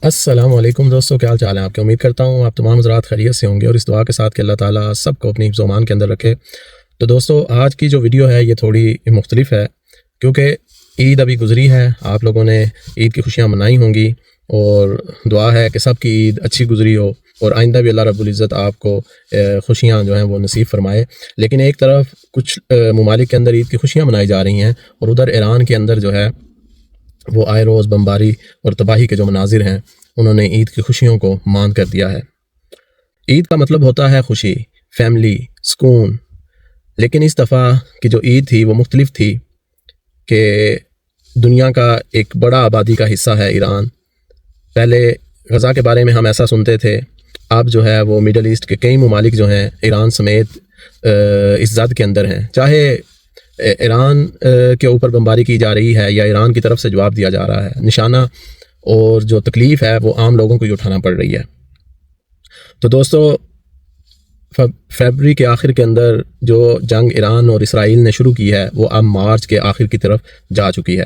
السلام علیکم دوستو، کیا حال چال ہے آپ کے؟ امید کرتا ہوں آپ تمام حضرات خیریت سے ہوں گے، اور اس دعا کے ساتھ کہ اللہ تعالیٰ سب کو اپنی حفظ و امان کے اندر رکھے۔ تو دوستو، آج کی جو ویڈیو ہے یہ تھوڑی مختلف ہے، کیونکہ عید ابھی گزری ہے، آپ لوگوں نے عید کی خوشیاں منائی ہوں گی، اور دعا ہے کہ سب کی عید اچھی گزری ہو، اور آئندہ بھی اللہ رب العزت آپ کو خوشیاں جو ہیں وہ نصیب فرمائے۔ لیکن ایک طرف کچھ ممالک کے اندر عید کی خوشیاں منائی جا رہی ہیں، اور ادھر ایران کے اندر جو ہے وہ آئے روز بمباری اور تباہی کے جو مناظر ہیں انہوں نے عید کی خوشیوں کو ماند کر دیا ہے۔ عید کا مطلب ہوتا ہے خوشی، فیملی، سکون، لیکن اس دفعہ کی جو عید تھی وہ مختلف تھی کہ دنیا کا ایک بڑا آبادی کا حصہ ہے ایران۔ پہلے غزہ کے بارے میں ہم ایسا سنتے تھے، اب جو ہے وہ مڈل ایسٹ کے کئی ممالک جو ہیں ایران سمیت اس زد کے اندر ہیں، چاہے ایران کے اوپر بمباری کی جا رہی ہے یا ایران کی طرف سے جواب دیا جا رہا ہے، نشانہ اور جو تکلیف ہے وہ عام لوگوں کو ہی اٹھانا پڑ رہی ہے۔ تو دوستو، فیبری کے آخر کے اندر جو جنگ ایران اور اسرائیل نے شروع کی ہے وہ اب مارچ کے آخر کی طرف جا چکی ہے،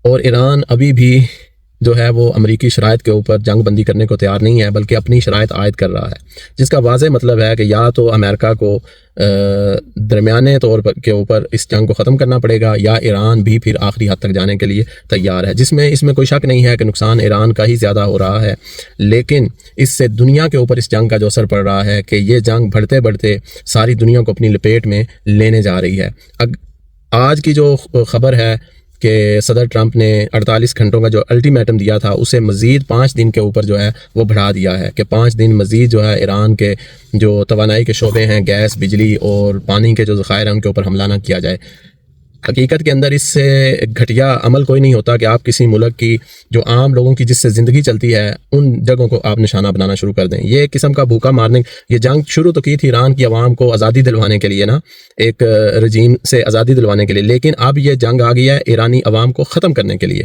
اور ایران ابھی بھی جو ہے وہ امریکی شرائط کے اوپر جنگ بندی کرنے کو تیار نہیں ہے، بلکہ اپنی شرائط عائد کر رہا ہے، جس کا واضح مطلب ہے کہ یا تو امریکہ کو درمیانے طور پر کے اوپر اس جنگ کو ختم کرنا پڑے گا، یا ایران بھی پھر آخری حد تک جانے کے لیے تیار ہے، جس میں اس میں کوئی شک نہیں ہے کہ نقصان ایران کا ہی زیادہ ہو رہا ہے، لیکن اس سے دنیا کے اوپر اس جنگ کا جو اثر پڑ رہا ہے کہ یہ جنگ بڑھتے بڑھتے ساری دنیا کو اپنی لپیٹ میں لینے جا رہی ہے۔ آج کی جو خبر ہے کہ صدر ٹرمپ نے 48 گھنٹوں کا جو الٹیمیٹم دیا تھا اسے مزید 5 دن کے اوپر جو ہے وہ بڑھا دیا ہے، کہ 5 دن مزید جو ہے ایران کے جو توانائی کے شعبے ہیں، گیس، بجلی اور پانی کے جو ذخائر ہیں ان کے اوپر حملہ نہ کیا جائے۔ حقیقت کے اندر اس سے گھٹیا عمل کوئی نہیں ہوتا کہ آپ کسی ملک کی جو عام لوگوں کی جس سے زندگی چلتی ہے ان جگہوں کو آپ نشانہ بنانا شروع کر دیں۔ یہ ایک قسم کا بھوکا مارنے، یہ جنگ شروع تو کی تھی ایران کی عوام کو آزادی دلوانے کے لیے نا، ایک رجیم سے آزادی دلوانے کے لیے، لیکن اب یہ جنگ آ گئی ہے ایرانی عوام کو ختم کرنے کے لیے۔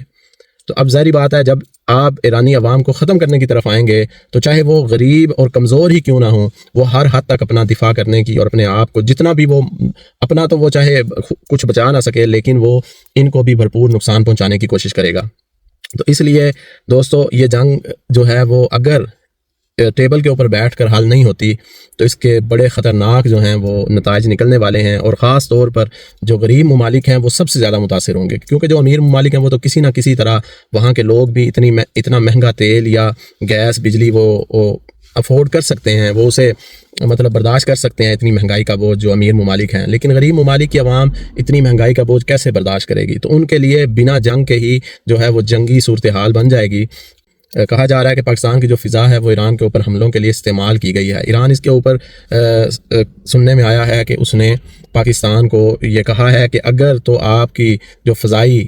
تو اب ظاہری بات ہے جب آپ ایرانی عوام کو ختم کرنے کی طرف آئیں گے تو چاہے وہ غریب اور کمزور ہی کیوں نہ ہوں، وہ ہر حد تک اپنا دفاع کرنے کی اور اپنے آپ کو جتنا بھی وہ اپنا تو وہ چاہے کچھ بچا نہ سکے لیکن وہ ان کو بھی بھرپور نقصان پہنچانے کی کوشش کرے گا۔ تو اس لیے دوستو، یہ جنگ جو ہے وہ اگر ٹیبل کے اوپر بیٹھ کر حل نہیں ہوتی تو اس کے بڑے خطرناک جو ہیں وہ نتائج نکلنے والے ہیں، اور خاص طور پر جو غریب ممالک ہیں وہ سب سے زیادہ متاثر ہوں گے، کیونکہ جو امیر ممالک ہیں وہ تو کسی نہ کسی طرح وہاں کے لوگ بھی اتنا مہنگا تیل یا گیس، بجلی وہ افورڈ کر سکتے ہیں، وہ اسے مطلب برداشت کر سکتے ہیں اتنی مہنگائی کا بوجھ جو امیر ممالک ہیں، لیکن غریب ممالک کی عوام اتنی مہنگائی کا بوجھ کیسے برداشت کرے گی؟ تو ان کے لیے بنا جنگ کے ہی جو ہے وہ جنگی صورتحال بن جائے گی۔ کہا جا رہا ہے کہ پاکستان کی جو فضا ہے وہ ایران کے اوپر حملوں کے لیے استعمال کی گئی ہے۔ ایران اس کے اوپر سننے میں آیا ہے کہ اس نے پاکستان کو یہ کہا ہے کہ اگر تو آپ کی جو فضائی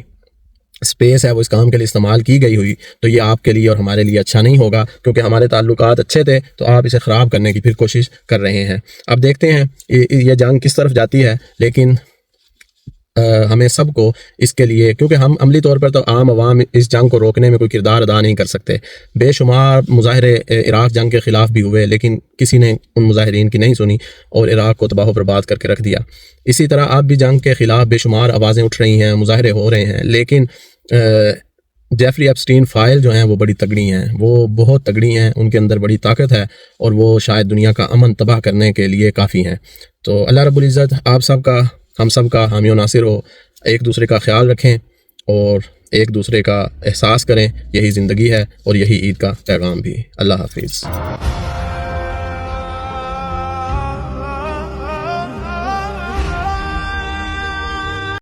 اسپیس ہے وہ اس کام کے لیے استعمال کی گئی ہوئی تو یہ آپ کے لیے اور ہمارے لیے اچھا نہیں ہوگا، کیونکہ ہمارے تعلقات اچھے تھے تو آپ اسے خراب کرنے کی پھر کوشش کر رہے ہیں۔ اب دیکھتے ہیں یہ جنگ کس طرف جاتی ہے، لیکن ہمیں سب کو اس کے لیے، کیونکہ ہم عملی طور پر تو عام عوام اس جنگ کو روکنے میں کوئی کردار ادا نہیں کر سکتے۔ بے شمار مظاہرے عراق جنگ کے خلاف بھی ہوئے لیکن کسی نے ان مظاہرین کی نہیں سنی اور عراق کو تباہ و برباد کر کے رکھ دیا۔ اسی طرح اب بھی جنگ کے خلاف بے شمار آوازیں اٹھ رہی ہیں، مظاہرے ہو رہے ہیں، لیکن جیفری ایپسٹین فائل جو ہیں وہ بڑی تگڑی ہیں، وہ بہت تگڑی ہیں، ان کے اندر بڑی طاقت ہے اور وہ شاید دنیا کا امن تباہ کرنے کے لیے کافی ہیں۔ تو اللہ رب العزت آپ سب کا، ہم سب کا حامی و ناصر ہو، ایک دوسرے کا خیال رکھیں اور ایک دوسرے کا احساس کریں، یہی زندگی ہے اور یہی عید کا پیغام بھی۔ اللہ حافظ۔